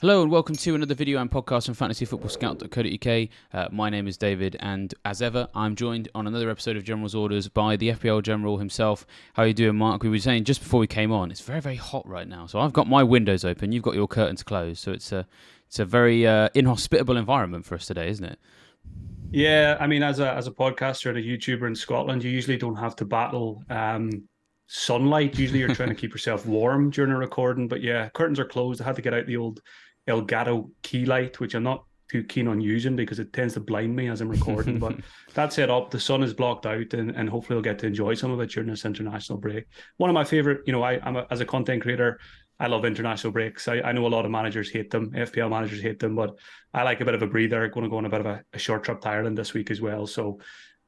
Hello and welcome to another video and podcast from fantasyfootballscout.co.uk. My name is David, and as ever, I'm joined on another episode of General's Orders by the FPL General himself. How are you doing, Mark? We were saying just before we came on, it's very, very hot right now. So I've got my windows open, you've got your curtains closed. So it's a very inhospitable environment for us today, isn't it? Yeah, I mean, as a podcaster and a YouTuber in Scotland, you usually don't have to battle sunlight. Usually, you're trying to keep yourself warm during a recording. But yeah, curtains are closed. I had to get out the old Elgato key light, which I'm not too keen on using because it tends to blind me as I'm recording. But that's it up. The sun is blocked out, and hopefully, I'll get to enjoy some of it during this international break. One of my favorite, as a content creator, I love international breaks. I know a lot of managers hate them, FPL managers hate them, but I like a bit of a breather. I'm going to go on a bit of a short trip to Ireland this week as well. So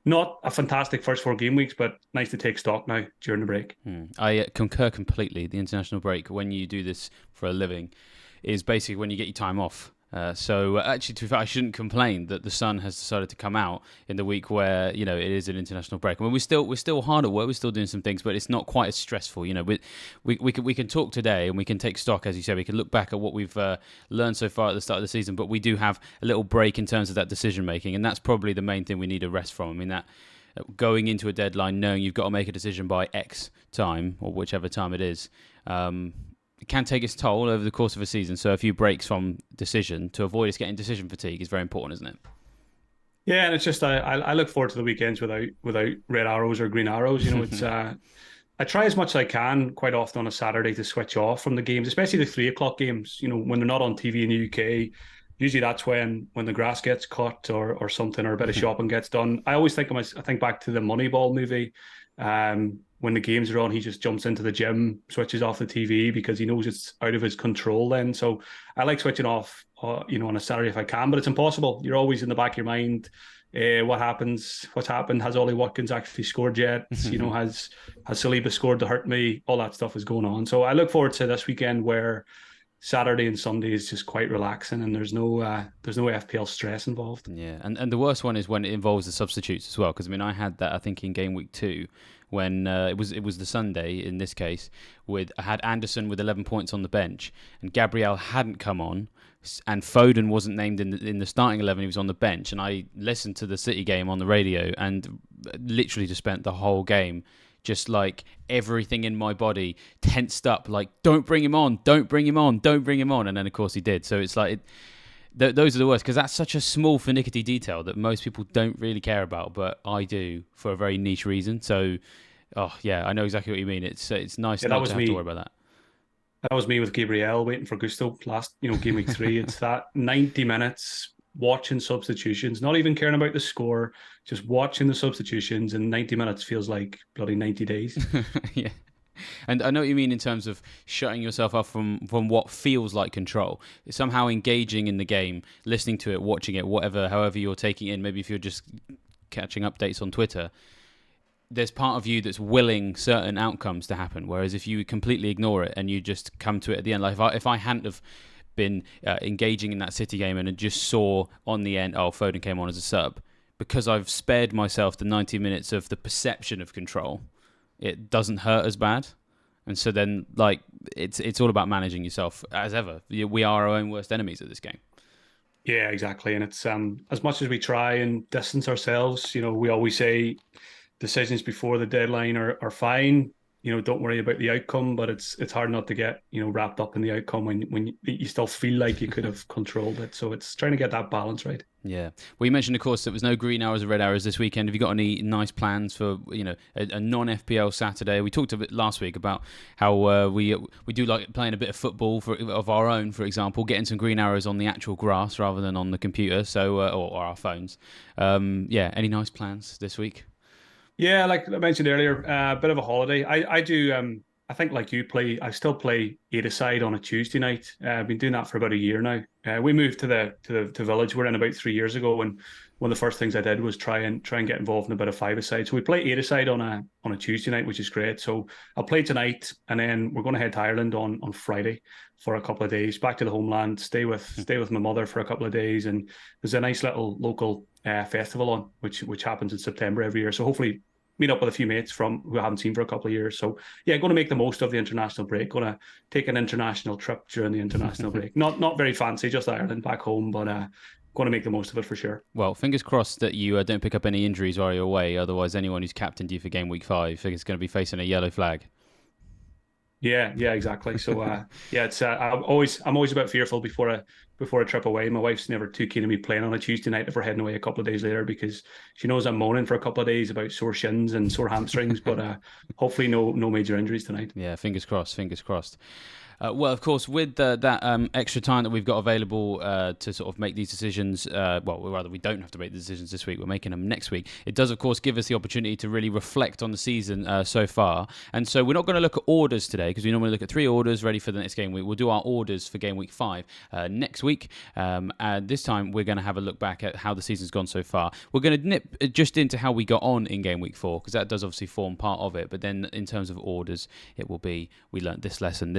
not a fantastic first 4 game weeks, but nice to take stock now during the break. I concur completely. The international break, when you do this for a living, is basically when you get your time off. So actually, to be fair, I shouldn't complain that the sun has decided to come out in the week where it is an international break. I mean, we're still hard at work. We're still doing some things, but it's not quite as stressful. We can talk today and we can take stock, as you said. We can look back at what we've learned so far at the start of the season, but we do have a little break in terms of that decision making, and that's probably the main thing we need a rest from. I mean, that going into a deadline, knowing you've got to make a decision by X time or whichever time it is. It can take its toll over the course of a season. So a few breaks from decision to avoid us getting decision fatigue is very important, isn't it? Yeah, and it's just I look forward to the weekends without red arrows or green arrows. It's I try as much as I can quite often on a Saturday to switch off from the games, especially the 3 o'clock games. When they're not on TV in the UK, usually that's when the grass gets cut or something, or a bit of shopping gets done. I always think I think back to the Moneyball movie. When the games are on, he just jumps into the gym, switches off the TV because he knows it's out of his control then. So I like switching off, on a Saturday if I can, but it's impossible. You're always in the back of your mind. What's happened? Has Ollie Watkins actually scored yet? Has Saliba scored to hurt me? All that stuff is going on. So I look forward to this weekend where Saturday and Sunday is just quite relaxing and there's no FPL stress involved. Yeah, and the worst one is when it involves the substitutes as well. Because I had that, I think, in game week 2 when it was the Sunday in this case. I had Anderson with 11 points on the bench and Gabriel hadn't come on, and Foden wasn't named in the starting 11. He was on the bench, and I listened to the City game on the radio and literally just spent the whole game just like everything in my body tensed up, like, don't bring him on, don't bring him on, don't bring him on. And then, of course, he did. So it's like, those are the worst, because that's such a small finicky detail that most people don't really care about, but I do for a very niche reason. So, I know exactly what you mean. It's nice not to have to worry about that. That was me with Gabriel waiting for Gusto last, game week 3. It's that 90 minutes watching substitutions, not even caring about the score, just watching the substitutions, and 90 minutes feels like bloody 90 days. Yeah. And I know what you mean in terms of shutting yourself off from what feels like control. It's somehow engaging in the game, listening to it, watching it, however you're taking it in. Maybe if you're just catching updates on Twitter, there's part of you that's willing certain outcomes to happen. Whereas if you completely ignore it and you just come to it at the end, like if I hadn't have been engaging in that City game and just saw on the end, Foden came on as a sub, because I've spared myself the 90 minutes of the perception of control, it doesn't hurt as bad. And so then, like, it's all about managing yourself as ever. We are our own worst enemies at this game. Yeah, exactly. And it's as much as we try and distance ourselves, we always say decisions before the deadline are fine. Don't worry about the outcome, but it's hard not to get, wrapped up in the outcome when you still feel like you could have controlled it. So it's trying to get that balance right. Yeah. Well, you mentioned, of course, there was no green arrows or red arrows this weekend. Have you got any nice plans for, a non-FPL Saturday? We talked a bit last week about how we do like playing a bit of football of our own, for example, getting some green arrows on the actual grass rather than on the computer, so or our phones. Any nice plans this week? Yeah, like I mentioned earlier, a bit of a holiday. I do. I think like you play. I still play 8-a-side on a Tuesday night. I've been doing that for about a year now. We moved to the village we're in about 3 years ago, and one of the first things I did was try and get involved in a bit of 5-a-side. So we play 8-a-side on a Tuesday night, which is great. So I'll play tonight, and then we're going to head to Ireland on Friday for a couple of days, back to the homeland. Stay with my mother for a couple of days, and there's a nice little local festival on which happens in September every year. So hopefully meet up with a few mates from who I haven't seen for a couple of years. So yeah, going to make the most of the international break. Going to take an international trip during the international break. Not very fancy, just Ireland back home, but going to make the most of it for sure. Well, fingers crossed that you don't pick up any injuries while you're away. Otherwise, anyone who's captained you for game week 5 is going to be facing a yellow flag. Yeah, exactly. So yeah, it's I'm always a bit fearful before a trip away. My wife's never too keen on me playing on a Tuesday night if we're heading away a couple of days later, because she knows I'm moaning for a couple of days about sore shins and sore hamstrings. But hopefully no major injuries tonight. Yeah, fingers crossed. Fingers crossed. Well, of course, with that extra time that we've got available to sort of make these decisions, well, rather we don't have to make the decisions this week, we're making them next week. It does, of course, give us the opportunity to really reflect on the season so far. And so we're not going to look at orders today, because we normally look at 3 orders ready for the next game week. We'll do our orders for game week 5 next week. And this time we're going to have a look back at how the season's gone so far. We're going to nip just into how we got on in game week 4, because that does obviously form part of it. But then in terms of orders, it will be, we learned this lesson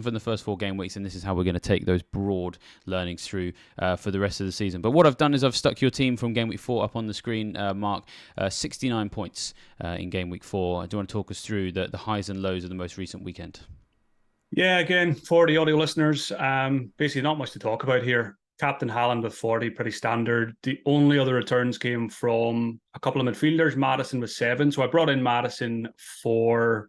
from the first 4 game weeks, and this is how we're going to take those broad learnings through for the rest of the season. But what I've done is I've stuck your team from game week 4 up on the screen, Mark. 69 points in game week 4. Do you want to talk us through the highs and lows of the most recent weekend? Yeah, again, for the audio listeners, basically not much to talk about here. Captain Haaland with 40, pretty standard. The only other returns came from a couple of midfielders. Madison with 7. So I brought in Madison for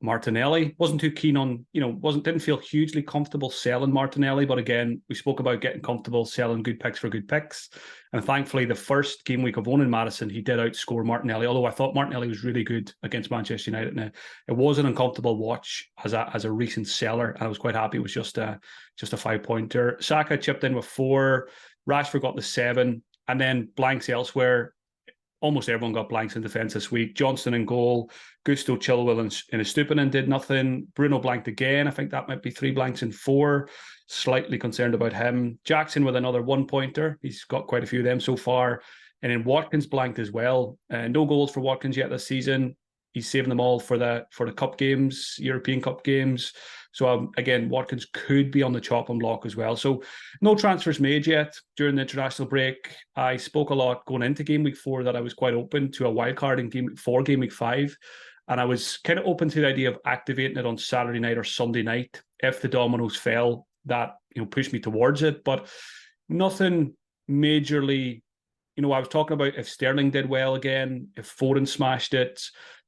Martinelli. Wasn't too keen on, didn't feel hugely comfortable selling Martinelli, but again, we spoke about getting comfortable selling good picks for good picks. And thankfully, the first game week of owning Madison, he did outscore Martinelli, although I thought Martinelli was really good against Manchester United. And it was an uncomfortable watch as a recent seller, and I was quite happy it was just a 5-pointer. Saka chipped in with 4, Rashford got the 7, and then blanks elsewhere. Almost everyone got blanks in defence this week. Johnston in goal, Gusto, Chilwell and Estupinan did nothing. Bruno blanked again. I think that might be 3 blanks in 4. Slightly concerned about him. Jackson with another 1-pointer. He's got quite a few of them so far. And then Watkins blanked as well. No goals for Watkins yet this season. He's saving them all for the cup games, European Cup games. So again, Watkins could be on the chopping block as well. So no transfers made yet during the international break. I spoke a lot going into game week 4 that I was quite open to a wild card in game week 5. And I was kind of open to the idea of activating it on Saturday night or Sunday night if the dominoes fell. That pushed me towards it, but nothing majorly. I was talking about if Sterling did well again, if Foden smashed it,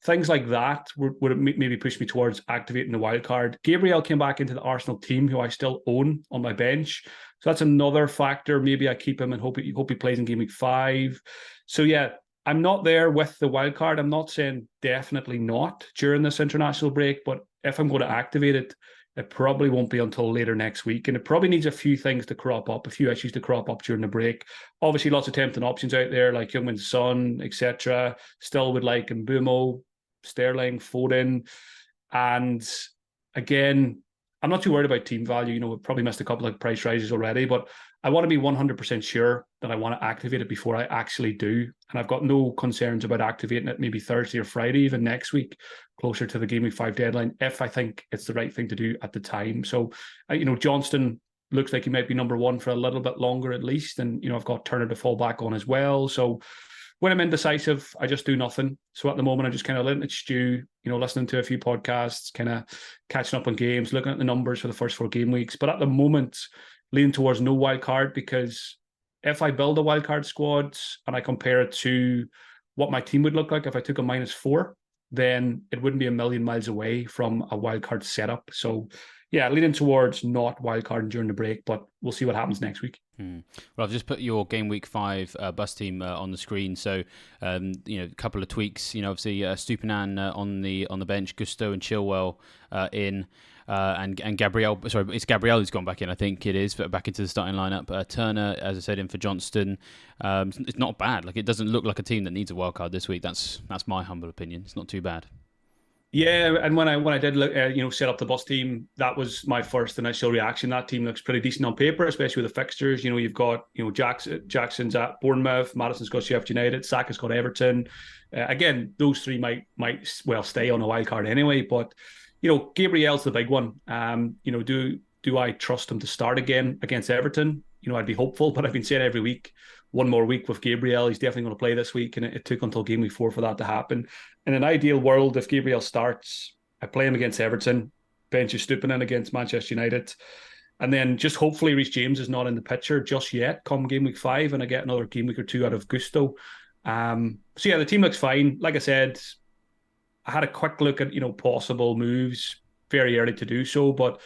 things like that would maybe push me towards activating the wild card. Gabriel came back into the Arsenal team, who I still own on my bench. So that's another factor. Maybe I keep him and hope he plays in game week 5. So yeah, I'm not there with the wild card. I'm not saying definitely not during this international break, but if I'm going to activate it, it probably won't be until later next week. And it probably needs a few things to crop up, a few issues to crop up during the break. Obviously, lots of tempting options out there like Heung-min Son, etc. Still would like Mbeumo, Sterling, Foden. And again, I'm not too worried about team value. We've probably missed a couple of price rises already, but I want to be 100% sure that I want to activate it before I actually do. And I've got no concerns about activating it maybe Thursday or Friday, even next week, closer to the Game Week 5 deadline, if I think it's the right thing to do at the time. So, Johnston looks like he might be number 1 for a little bit longer at least. And, I've got Turner to fall back on as well. So when I'm indecisive, I just do nothing. So at the moment, I'm just kind of letting it stew, listening to a few podcasts, kind of catching up on games, looking at the numbers for the first 4 game weeks. But at the moment, leaning towards no wild card, because if I build a wild card squad and I compare it to what my team would look like if I took a -4, then it wouldn't be a million miles away from a wild card setup. So yeah, leaning towards not wild carding during the break, but we'll see what happens next week. Well, I've just put your Game Week 5 bus team on the screen. So, a couple of tweaks. Obviously, Stupinan on the bench, Gusto and Chilwell in, and Gabriel. Sorry, it's Gabriel who's gone back in. I think it is, but back into the starting lineup. Turner, as I said, in for Johnston. It's not bad. Like, it doesn't look like a team that needs a wild card this week. That's my humble opinion. It's not too bad. Yeah, and when I did look, set up the bus team, that was my first initial reaction. That team looks pretty decent on paper, especially with the fixtures. You've got Jackson's at Bournemouth, Madison's got Sheffield United, Saka's got Everton. Again, those 3 might stay on a wild card anyway. But Gabriel's the big one. Do I trust him to start again against Everton? I'd be hopeful, but I've been saying every week, one more week with Gabriel, he's definitely going to play this week, and it took until game week 4 for that to happen. In an ideal world, if Gabriel starts, I play him against Everton, bench is stooping in against Manchester United, and then just hopefully Reece James is not in the picture just yet come game week 5, and I get another game week or 2 out of Gusto. So yeah, the team looks fine. Like I said, I had a quick look at possible moves very early to do so, but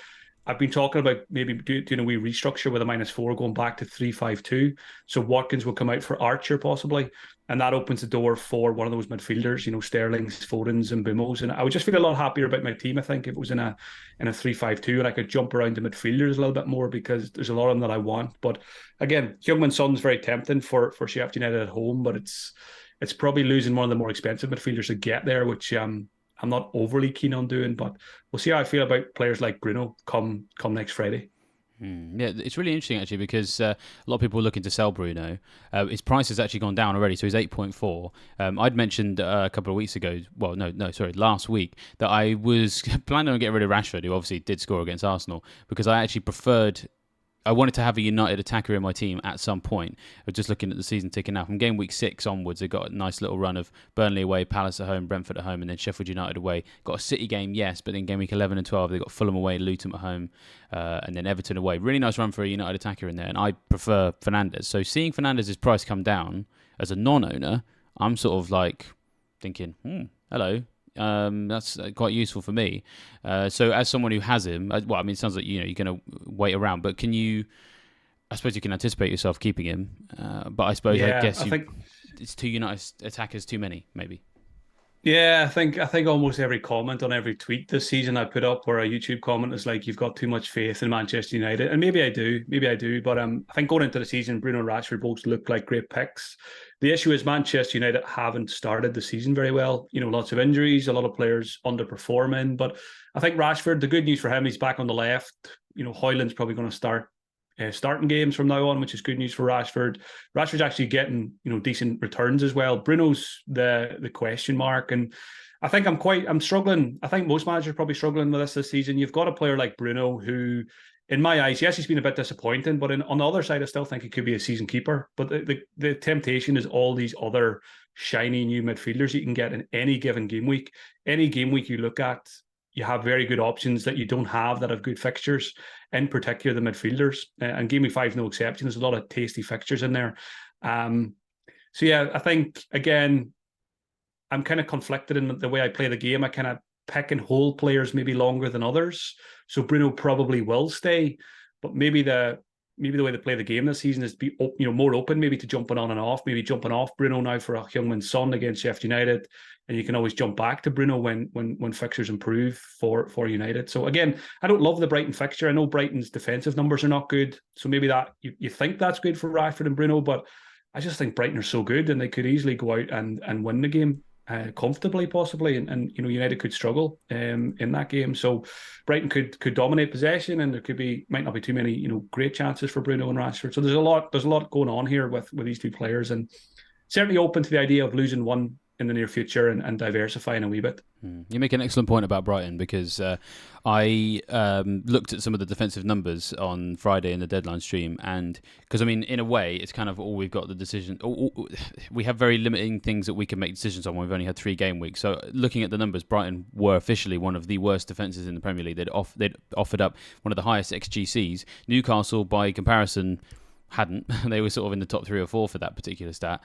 I've been talking about maybe doing a wee restructure with a -4 going back to 3-5-2. So Watkins will come out for Archer possibly, and that opens the door for one of those midfielders, Sterling's, Foden's, and Bimos. And I would just feel a lot happier about my team, I think, if it was in a 3-5-2, and I could jump around the midfielders a little bit more because there's a lot of them that I want. But again, Heung-min Son's very tempting for Sheffield United at home, but it's probably losing one of the more expensive midfielders to get there, which I'm not overly keen on doing, but we'll see how I feel about players like Bruno come next Friday. Yeah, it's really interesting actually because a lot of people are looking to sell Bruno. His price has actually gone down already, so he's 8.4. I'd mentioned a couple of weeks ago, last week, that I was planning on getting rid of Rashford, who obviously did score against Arsenal, because I actually I wanted to have a United attacker in my team at some point. I was just looking at the season ticking now. From game week 6 onwards, they got a nice little run of Burnley away, Palace at home, Brentford at home, and then Sheffield United away. Got a City game, yes, but then game week 11 and 12, they got Fulham away, Luton at home, and then Everton away. Really nice run for a United attacker in there, and I prefer Fernandes. So seeing Fernandes' price come down as a non-owner, I'm sort of like thinking, hello. That's quite useful for me. So as someone who has him, it sounds like you're going to wait around, but I suppose you can anticipate yourself keeping him. But I suppose I think it's 2 United attackers too many, maybe. Yeah, I think almost every comment on every tweet this season I put up, or a YouTube comment, is like, you've got too much faith in Manchester United, and maybe I do. But I think going into the season, Bruno and Rashford both look like great picks. The issue is Manchester United haven't started the season very well. Lots of injuries, a lot of players underperforming. But I think Rashford, the good news for him, he's back on the left. Højlund's probably going to start starting games from now on, which is good news for Rashford. Rashford's actually getting decent returns as well. Bruno's the question mark, and I think I'm struggling. I think most managers are probably struggling with this season. You've got a player like Bruno who, in my eyes, yes, he's been a bit disappointing, but on the other side, I still think he could be a season keeper. But the temptation is all these other shiny new midfielders you can get in any given game week. Any game week you look at, you have very good options that you don't have that have good fixtures, in particular the midfielders. And game week 5 no exception. There's a lot of tasty fixtures in there. So yeah, I think, again, I'm kind of conflicted in the way I play the game. I kind of pick and hold players maybe longer than others. So Bruno probably will stay, but maybe the way to play the game this season is to be more open, maybe to jumping on and off, maybe jumping off Bruno now for a Heung-min Son against Sheffield United, and you can always jump back to Bruno when fixtures improve for United. So again, I don't love the Brighton fixture. I know Brighton's defensive numbers are not good, so maybe that you think that's good for Rashford and Bruno, but I just think Brighton are so good and they could easily go out and win the game comfortably, possibly, and United could struggle in that game. So Brighton could dominate possession, and there might not be too many great chances for Bruno and Rashford. So there's a lot going on here with these two players, and certainly open to the idea of losing one in the near future and diversifying a wee bit. You make an excellent point about Brighton, because I looked at some of the defensive numbers on Friday in the deadline stream, and because in a way it's kind of all we've got the decision. We have very limiting things that we can make decisions on when we've only had 3 game weeks. So looking at the numbers, Brighton were officially one of the worst defences in the Premier League. They'd offered up one of the highest XGCs. Newcastle, by comparison, hadn't. They were sort of in the top 3 or 4 for that particular stat.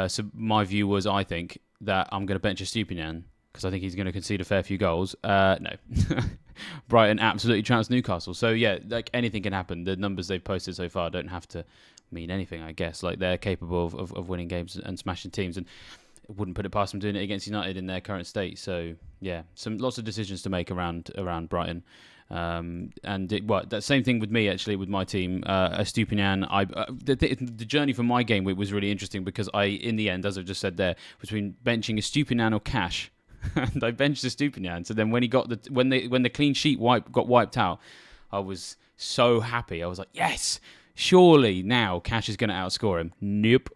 So my view was, I think that I'm going to bench Estupiñán because I think he's going to concede a fair few goals. No. Brighton absolutely trounced Newcastle. So yeah, like, anything can happen. The numbers they've posted so far don't have to mean anything, I guess. Like, they're capable of winning games and smashing teams, and it wouldn't put it past them doing it against United in their current state. So yeah, lots of decisions to make around Brighton. That same thing with me, actually, with my team. Estupiñán, the journey from my game week was really interesting, because in the end, as I've just said there, between benching Estupiñán or Cash, and I benched Estupiñán. So then when he got when the clean sheet got wiped out, I was so happy. I was like, yes, surely now Cash is going to outscore him. Nope.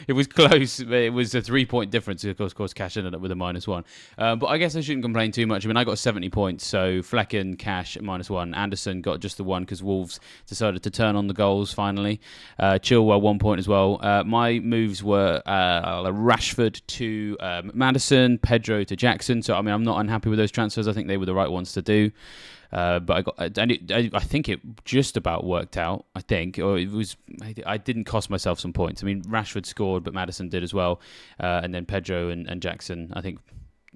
It was close. It was a 3-point difference. Of course, Cash ended up with a -1. But I guess I shouldn't complain too much. I mean, I got 70 points. So Flecken, Cash, -1. Anderson got just the one because Wolves decided to turn on the goals finally. Chilwell, 1 point as well. My moves were Rashford to Madison, Pedro to Jackson. So, I mean, I'm not unhappy with those transfers. I think they were the right ones to do. But I think it just about worked out. I didn't cost myself some points. I mean, Rashford scored, but Madison did as well, and then Pedro and Jackson, I think,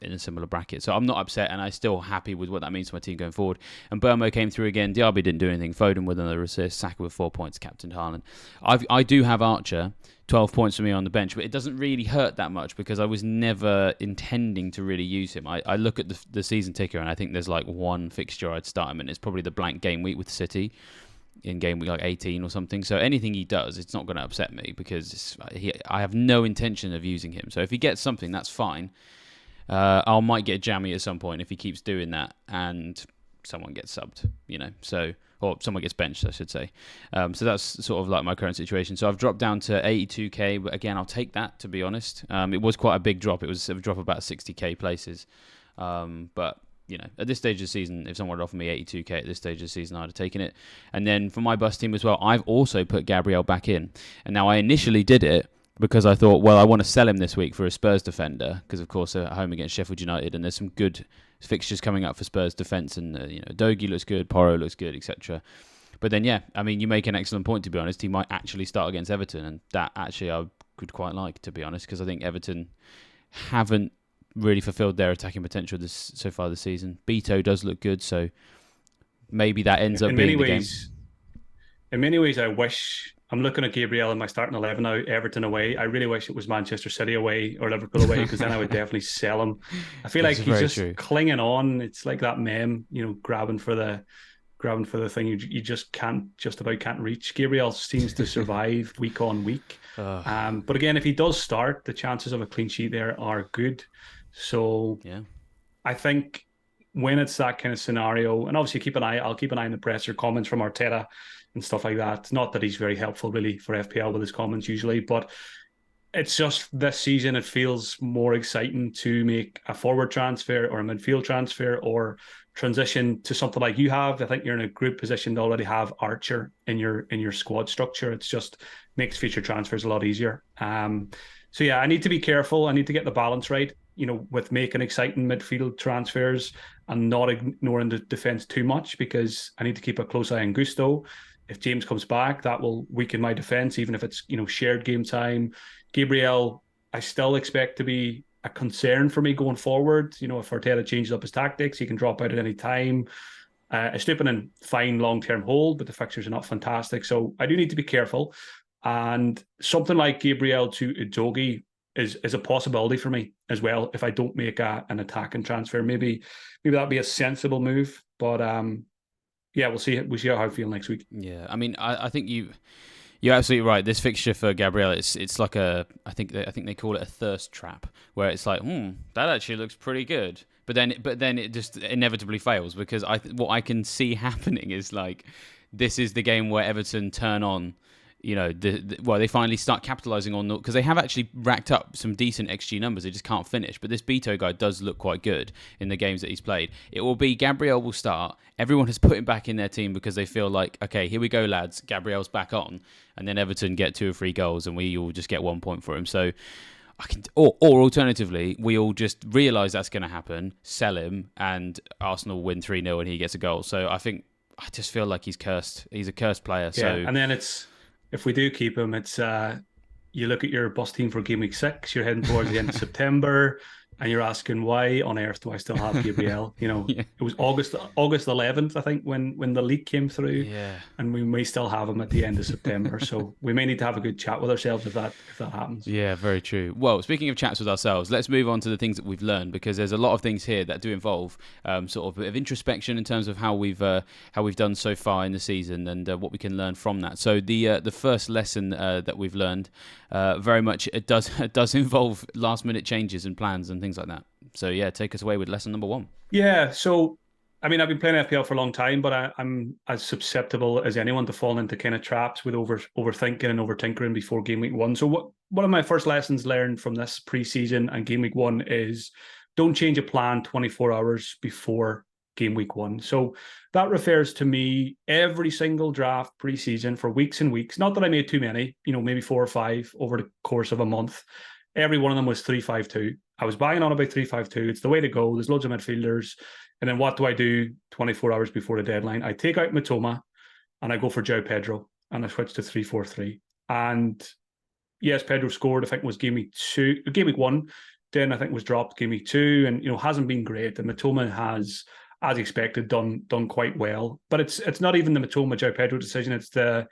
in a similar bracket. So I'm not upset, and I'm still happy with what that means for my team going forward. And Bamba came through again. Diaby didn't do anything. Foden with another assist. Saka with 4 points. Captain Haaland. I do have Archer. 12 points for me on the bench, but it doesn't really hurt that much because I was never intending to really use him. I look at the season ticker and I think there's like one fixture I'd start him in. It's probably the blank game week with City in game week like 18 or something. So anything he does, it's not going to upset me because I have no intention of using him. So if he gets something, that's fine. I might get jammy at some point if he keeps doing that and someone gets subbed, or someone gets benched, I should say. So that's sort of like my current situation. So I've dropped down to 82k, but again, I'll take that, to be honest. It was quite a big drop. It was a drop of about 60k places. But, at this stage of the season, if someone had offered me 82k at this stage of the season, I'd have taken it. And then for my bus team as well, I've also put Gabriel back in. And now I initially did it because I thought, well, I want to sell him this week for a Spurs defender because, of course, they're at home against Sheffield United and there's some good fixtures coming up for Spurs defence and, Dogi looks good, Porro looks good, etc. But then, you make an excellent point, to be honest. He might actually start against Everton and that actually I could quite like, to be honest, because I think Everton haven't really fulfilled their attacking potential so far this season. Beto does look good, so maybe that ends up being the game. In many ways, I'm looking at Gabriel in my starting 11 now, Everton away. I really wish it was Manchester City away or Liverpool away because then I would definitely sell him. I feel like he's just clinging on. It's like that meme, grabbing for the thing you just about can't reach. Gabriel seems to survive week on week. But again, if he does start, the chances of a clean sheet there are good. So yeah, I think when it's that kind of scenario, and obviously I'll keep an eye on the presser comments from Arteta and stuff like that. Not that he's very helpful really for FPL with his comments usually, but it's just this season it feels more exciting to make a forward transfer or a midfield transfer or transition to something like you have. I think you're in a good position to already have Archer in your squad structure. It's just makes future transfers a lot easier. So yeah, I need to be careful. I need to get the balance right, with making exciting midfield transfers and not ignoring the defence too much because I need to keep a close eye on Gusto. If James comes back, that will weaken my defence, even if it's, shared game time. Gabriel, I still expect to be a concern for me going forward. If Arteta changes up his tactics, he can drop out at any time. Estupiñán, fine long-term hold, but the fixtures are not fantastic. So I do need to be careful. And something like Gabriel to Udogie is a possibility for me as well if I don't make an attacking transfer. Maybe that'd be a sensible move. But yeah, we'll see how I feel next week. Yeah, I mean, I think you're absolutely right. This fixture for Gabriel, it's like I think they call it a thirst trap, where it's like, that actually looks pretty good, but then it just inevitably fails because what I can see happening is like this is the game where Everton turn on. They finally start capitalising on because they have actually racked up some decent XG numbers. They just can't finish. But this Beto guy does look quite good in the games that he's played. It will be Gabriel will start. Everyone has put him back in their team because they feel like, okay, here we go, lads. Gabriel's back on, and then Everton get 2 or 3 goals, and we all just get 1 point for him. So I can, or alternatively, we all just realise that's going to happen, sell him, and Arsenal win 3-0, and he gets a goal. So I just feel like he's cursed. He's a cursed player. Yeah, so and then if we do keep him, it's you look at your bus team for Game Week 6, you're heading towards the end of September, and you're asking, why on earth do I still have Gabriel? Yeah. It was August 11th, I think, when the leak came through, and we may still have him at the end of September. So we may need to have a good chat with ourselves if that happens. Yeah, very true. Well, speaking of chats with ourselves, let's move on to the things that we've learned, because there's a lot of things here that do involve sort of a bit of introspection in terms of how we've done so far in the season and what we can learn from that. So the first lesson that we've learned very much it does involve last minute changes and plans and things like that. So yeah, take us away with lesson number 1. Yeah, so I mean, I've been playing FPL for a long time, but I'm as susceptible as anyone to fall into kind of traps with overthinking and overtinkering before game week one. So one of my first lessons learned from this preseason and game week one is don't change a plan 24 hours before game week one. So that refers to me every single draft preseason for weeks and weeks. Not that I made too many, maybe 4 or 5 over the course of a month. Every one of them was 3-5-2. I was buying on about 3-5-2. It's the way to go. There's loads of midfielders. And then what do I do 24 hours before the deadline? I take out Matoma and I go for João Pedro and I switch to 3-4-3. And yes, Pedro scored, I think it was game week one. Then I think was dropped game week 2 and, hasn't been great. And Matoma has, as expected, done quite well. But it's not even the Matoma João Pedro decision. It's the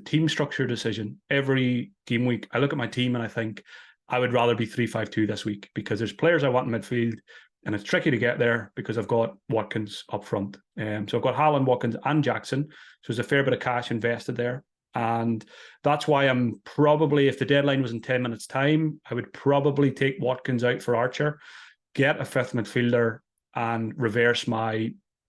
team structure decision. Every game week, I look at my team and I think I would rather be 3-5-2 this week because there's players I want in midfield. And it's tricky to get there because I've got Watkins up front. So I've got Haaland, Watkins, and Jackson. So there's a fair bit of cash invested there. And that's why I'm probably, if the deadline was in 10 minutes' time, I would probably take Watkins out for Archer, get a fifth midfielder, and reverse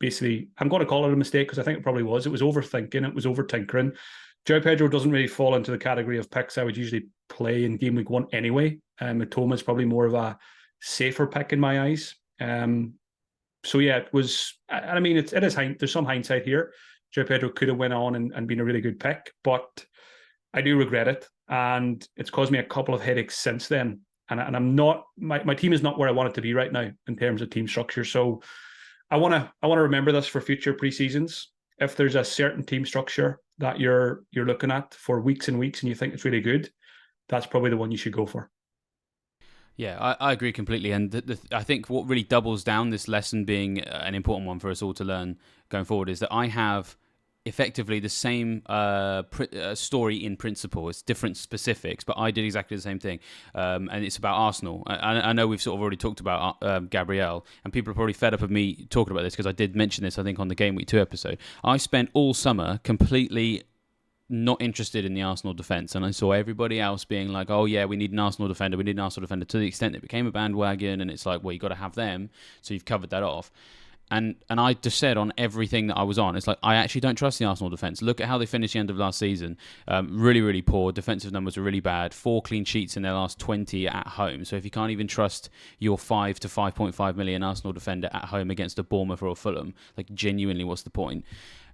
basically, I'm going to call it a mistake because I think it probably was. It was overthinking. It was overtinkering. João Pedro doesn't really fall into the category of picks I would usually play in game week one anyway. Matoma is probably more of a safer pick in my eyes. So yeah, it was. I mean, it is. There's some hindsight here. João Pedro could have went on and been a really good pick, but I do regret it, and it's caused me a couple of headaches since then. And I'm not. My team is not where I want it to be right now in terms of team structure. So I want to remember this for future preseasons. If there's a certain team structure that you're looking at for weeks and weeks, and you think it's really good, that's probably the one you should go for. Yeah, I agree completely. And I think what really doubles down this lesson being an important one for us all to learn going forward is that I have effectively the same story in principle. It's different specifics, but I did exactly the same thing. And it's about Arsenal. I know we've sort of already talked about Gabriel, and people are probably fed up of me talking about this because I did mention this, I think, on the Game Week 2 episode. I spent all summer completely not interested in the Arsenal defence, and I saw everybody else being like, oh yeah, we need an Arsenal defender, to the extent it became a bandwagon, and it's like, well, you got to have them, so you've covered that off. And I just said on everything that I was on, it's like, I actually don't trust the Arsenal defence. Look at how they finished the end of last season. Really, really poor. Defensive numbers were really bad. 4 clean sheets in their last 20 at home. So if you can't even trust your 5 to 5.5 million Arsenal defender at home against a Bournemouth or a Fulham, like genuinely, what's the point?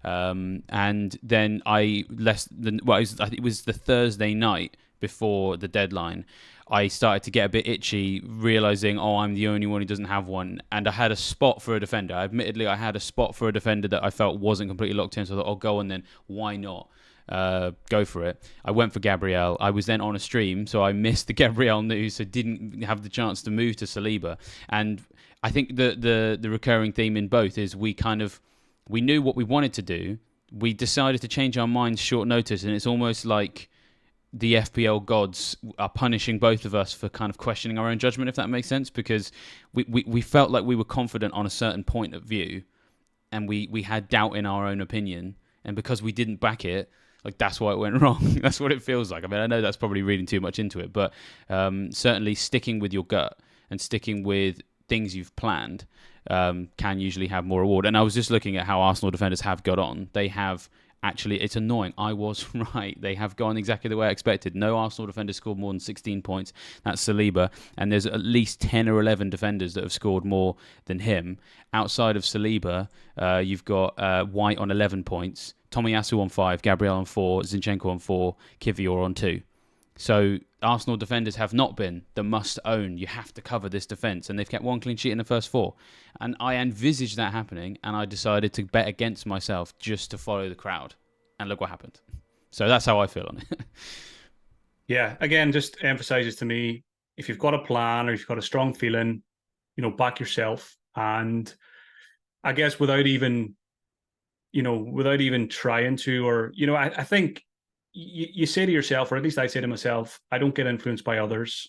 And then it was the Thursday night before the deadline, I started to get a bit itchy, realizing, I'm the only one who doesn't have one. And I had a spot for a defender. Admittedly, I had a spot for a defender that I felt wasn't completely locked in. So I thought, I'll go, and then why not? Go for it. I went for Gabriel. I was then on a stream, so I missed the Gabriel news, so didn't have the chance to move to Saliba. And I think the recurring theme in both is we knew what we wanted to do. We decided to change our minds short notice, and it's almost like the FPL gods are punishing both of us for kind of questioning our own judgment, if that makes sense, because we felt like we were confident on a certain point of view, and we had doubt in our own opinion, and because we didn't back it, like, that's why it went wrong. That's what it feels like. I mean, I know that's probably reading too much into it, but certainly sticking with your gut and sticking with things you've planned can usually have more reward. And I was just looking at how Arsenal defenders have got on. They have actually, it's annoying. I was right. They have gone exactly the way I expected. No Arsenal defender scored more than 16 points. That's Saliba. And there's at least 10 or 11 defenders that have scored more than him. Outside of Saliba, you've got White on 11 points, Tomiyasu on 5, Gabriel on 4, Zinchenko on 4, Kivior on 2. So Arsenal defenders have not been the must-own. You have to cover this defence. And they've kept 1 clean sheet in the first 4. And I envisaged that happening, and I decided to bet against myself just to follow the crowd. And look what happened. So that's how I feel on it. Yeah, again, just emphasises to me, if you've got a plan or you've got a strong feeling, back yourself. And I guess without even trying to, or, I think you say to yourself, or at least I say to myself, I don't get influenced by others.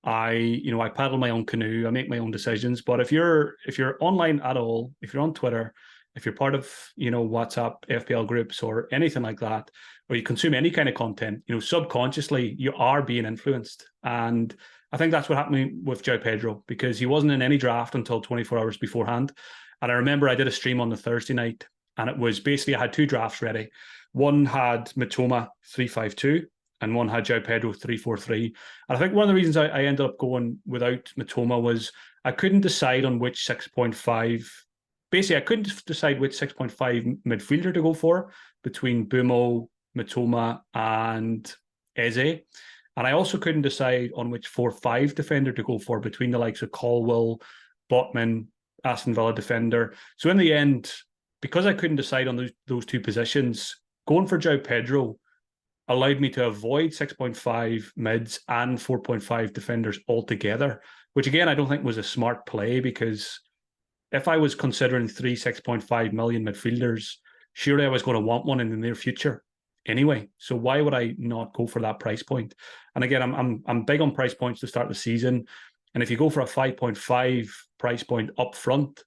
I paddle my own canoe. I make my own decisions. But if you're online at all, if you're on Twitter, if you're part of, WhatsApp, FPL groups or anything like that, or you consume any kind of content, subconsciously you are being influenced. And I think that's what happened with João Pedro, because he wasn't in any draft until 24 hours beforehand. And I remember I did a stream on the Thursday night, and it was basically I had two drafts ready. One had Matoma 352, and one had João Pedro 343. And I think one of the reasons I ended up going without Matoma was I couldn't decide on which 6.5. Basically, I couldn't decide which 6.5 midfielder to go for between Bumo, Matoma, and Eze. And I also couldn't decide on which 4-5 defender to go for between the likes of Colwill, Botman, Aston Villa defender. So in the end, because I couldn't decide on those two positions, going for João Pedro allowed me to avoid 6.5 mids and 4.5 defenders altogether, which again, I don't think was a smart play, because if I was considering 6.5 million midfielders, surely I was going to want one in the near future anyway. So why would I not go for that price point? And again, I'm big on price points to start the season. And if you go for a 5.5 price point up front,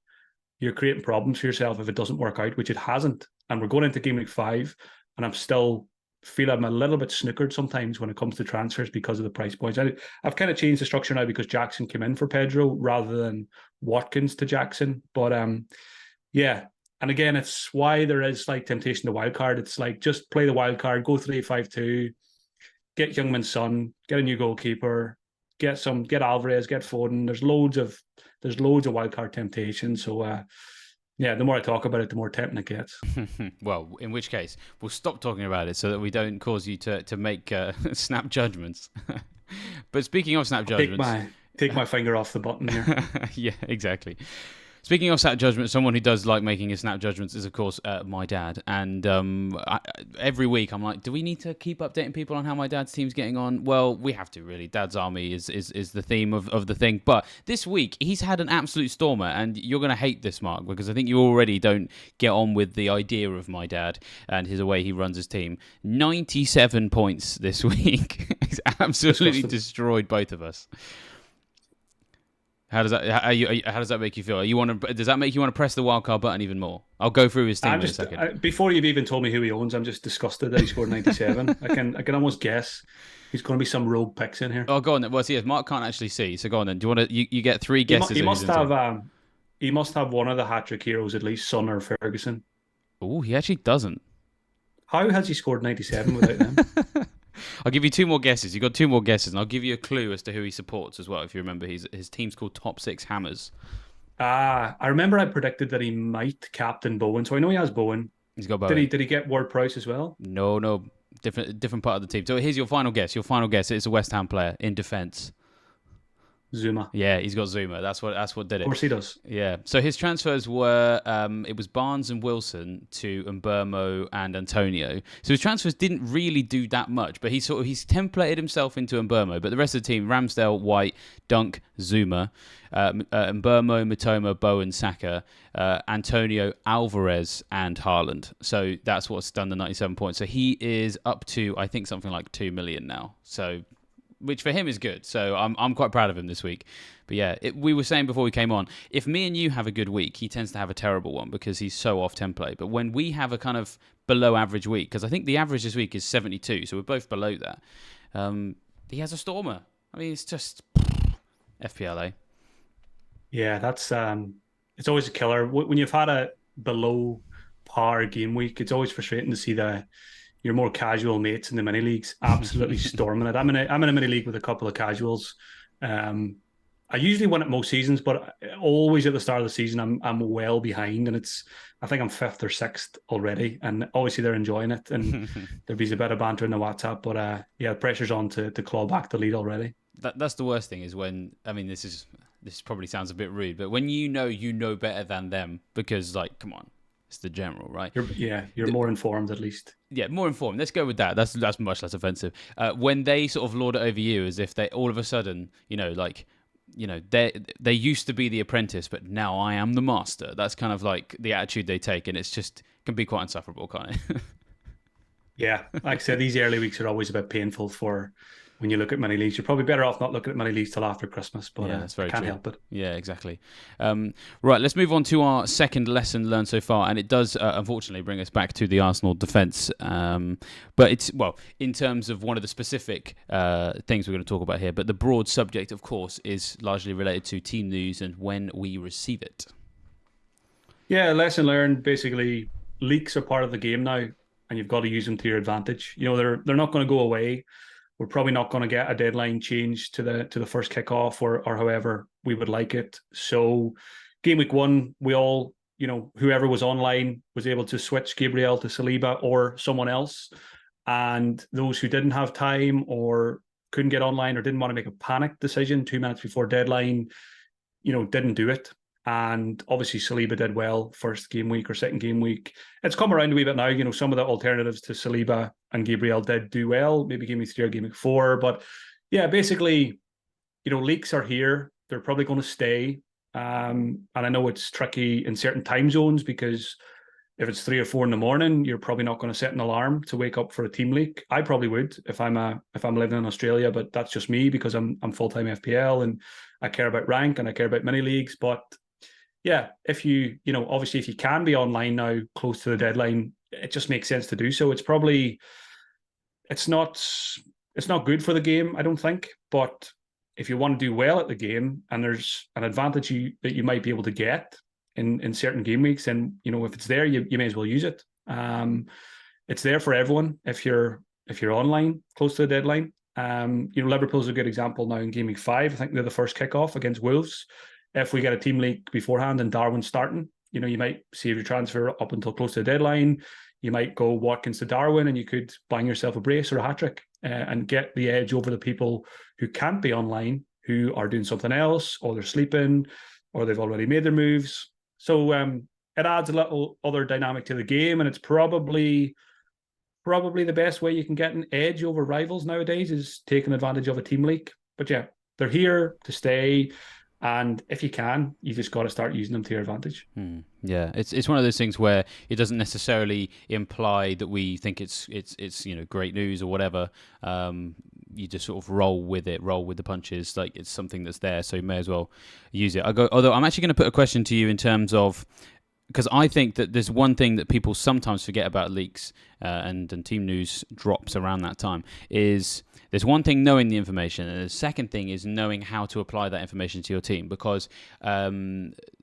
you're creating problems for yourself if it doesn't work out, which it hasn't. And we're going into Game Week 5, and I'm still feel I'm a little bit snookered sometimes when it comes to transfers because of the price points. I've kind of changed the structure now because Jackson came in for Pedro rather than Watkins to Jackson. But yeah. And again, it's why there is like temptation to wildcard. It's like just play the wildcard, go 3-5-2, get Youngman's Son, get a new goalkeeper, get Alvarez, get Foden. There's loads of wildcard temptation. So yeah, the more I talk about it, the more tempting it gets. Well, in which case, we'll stop talking about it so that we don't cause you to make snap judgments. But speaking of snap judgments... Take my finger off the button here. Yeah, exactly. Speaking of snap judgments, someone who does like making his snap judgments is, of course, my dad. And every week I'm like, do we need to keep updating people on how my dad's team's getting on? Well, we have to, really. Dad's Army is the theme of the thing. But this week, he's had an absolute stormer. And you're going to hate this, Mark, because I think you already don't get on with the idea of my dad and the way he runs his team. 97 points this week. He's absolutely destroyed both of us. How does that make you feel? Does that make you want to press the wildcard button even more? I'll go through his team in a second. Before you've even told me who he owns, I'm just disgusted that he scored 97. I can almost guess he's going to be some rogue picks in here. Oh, go on then. Well, see, Mark can't actually see, so go on then. Do you want to? You get three guesses. He must have one of the hat-trick heroes at least, Son or Ferguson. Oh, he actually doesn't. How has he scored 97 without them? I'll give you two more guesses. You've got two more guesses, and I'll give you a clue as to who he supports as well. If you remember, his team's called Top Six Hammers. I remember I predicted that he might captain Bowen, so I know he has Bowen. He's got Bowen. Did he get Ward-Prowse as well? No, different part of the team. So here's your final guess. Your final guess. It's a West Ham player in defence. Zuma. Yeah, he's got Zuma. That's what did it. Of course he does. Yeah. So his transfers were it was Barnes and Wilson to Mbeumo and Antonio. So his transfers didn't really do that much, but he's templated himself into Mbeumo. But the rest of the team: Ramsdale, White, Dunk, Zuma, Mbeumo, Matoma, Bowen, Saka, Antonio, Alvarez, and Haaland. So that's what's done the 97 points. So he is up to, I think, something like 2 million now. So, which for him is good. So I'm quite proud of him this week. But yeah, we were saying before we came on, if me and you have a good week, he tends to have a terrible one because he's so off template. But when we have a kind of below average week, because I think the average this week is 72, so we're both below that, he has a stormer. I mean, it's just FPLA. Yeah, that's it's always a killer. When you've had a below par game week, it's always frustrating to see your more casual mates in the mini leagues absolutely storming it. I'm in a mini league with a couple of casuals. I usually win it most seasons, but always at the start of the season I'm well behind, and I think I'm 5th or 6th already, and obviously they're enjoying it, and there's a bit of banter in the WhatsApp, but yeah, the pressure's on to claw back the lead already. That's the worst thing is when, I mean, this probably sounds a bit rude, but when you know better than them, because like, come on, it's the general, right? You're more informed at least. Yeah, more informed. Let's go with that. That's much less offensive. When they sort of lord it over you as if they all of a sudden, they used to be the apprentice, but now I am the master. That's kind of like the attitude they take, and it's just can be quite insufferable, can't it? Yeah, like I said, these early weeks are always a bit painful for when you look at many leagues. You're probably better off not looking at many leagues till after Christmas, but yeah, that's very can't true. help it. Yeah, exactly. Right, let's move on to our second lesson learned so far, and it does unfortunately bring us back to the Arsenal defence. But it's, well, in terms of one of the specific things we're going to talk about here, but the broad subject, of course, is largely related to team news and when we receive it. Yeah, lesson learned. Basically, leaks are part of the game now, and you've got to use them to your advantage. They're not going to go away. We're probably not going to get a deadline change to the first kickoff or however we would like it. So, game week one, we all, whoever was online was able to switch Gabriel to Saliba or someone else, and those who didn't have time or couldn't get online or didn't want to make a panic decision 2 minutes before deadline, didn't do it. And obviously Saliba did well first game week or second game week. It's come around a wee bit now. Some of the alternatives to Saliba and Gabriel did do well, maybe game week 3 or game week 4. But yeah, basically, leaks are here. They're probably going to stay. And I know it's tricky in certain time zones because if it's 3 or 4 in the morning, you're probably not going to set an alarm to wake up for a team leak. I probably would if I'm living in Australia, but that's just me because I'm full-time FPL and I care about rank and I care about mini leagues. But yeah, if obviously if you can be online now close to the deadline, it just makes sense to do so. It's not good for the game, I don't think. But if you want to do well at the game and there's an advantage that you might be able to get in certain game weeks, and if it's there, you may as well use it. It's there for everyone if you're online close to the deadline. Liverpool's a good example now in game week 5. I think they're the first kickoff against Wolves. If we get a team leak beforehand and Darwin's starting, you might save your transfer up until close to the deadline. You might go Watkins to Darwin and you could bang yourself a brace or a hat-trick and get the edge over the people who can't be online, who are doing something else, or they're sleeping, or they've already made their moves. So it adds a little other dynamic to the game, and it's probably the best way you can get an edge over rivals nowadays is taking advantage of a team leak. But yeah, they're here to stay. And if you can, you just got to start using them to your advantage. Yeah, it's one of those things where it doesn't necessarily imply that we think it's great news or whatever. You just sort of roll with the punches. Like it's something that's there, so you may as well use it. Although I'm actually going to put a question to you in terms of, because I think that there's one thing that people sometimes forget about leaks and team news drops around that time is there's one thing knowing the information, and the second thing is knowing how to apply that information to your team. Because